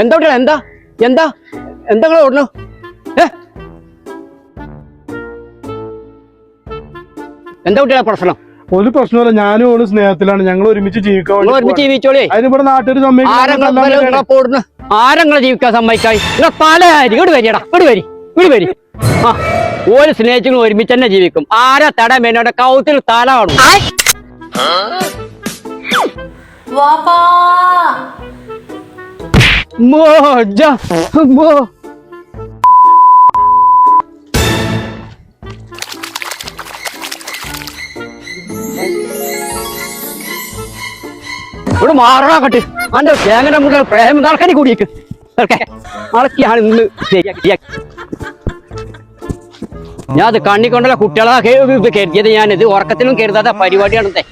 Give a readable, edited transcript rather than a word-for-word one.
എന്താ എന്താ എന്താ എന്താ ഓടണു? എന്താ കുട്ടികളെ പ്രശ്നം? ഒരു പ്രശ്നമല്ല, ഞാനും ഓള് സ്നേഹത്തിലാണ്. ഞങ്ങൾ ഒരുമിച്ച് ജീവിച്ചോളേ. അതിനിവിടെ നാട്ടുകാർ ആരങ്ങളെ ജീവിക്കാൻ സമ്മതിക്കായി? പല ഇങ്ങോട്ട് വരികടാ, ഇങ്ങോട്ട് വരി. ആ, ഓര് സ്നേഹിച്ചു ഒരുമിച്ച് തന്നെ ജീവിക്കും. ആരാ തട മേനോടെ കൗത്തിൽ തല കാണും. ഇവിടെ മാറാകട്ടെ. അന്റെ തേങ്ങ നമുക്ക് പ്രേമ നടക്കാനി കൂടിയേക്ക് നടക്കിയാണ് ഇന്ന് ഞാൻ അത് കണ്ണിക്കൊണ്ടല്ല കുട്ടികളെ കരുതിയത്. ഞാനിത് ഉറക്കത്തിലും കരുതാത്ത പരിപാടിയാണെന്നേ.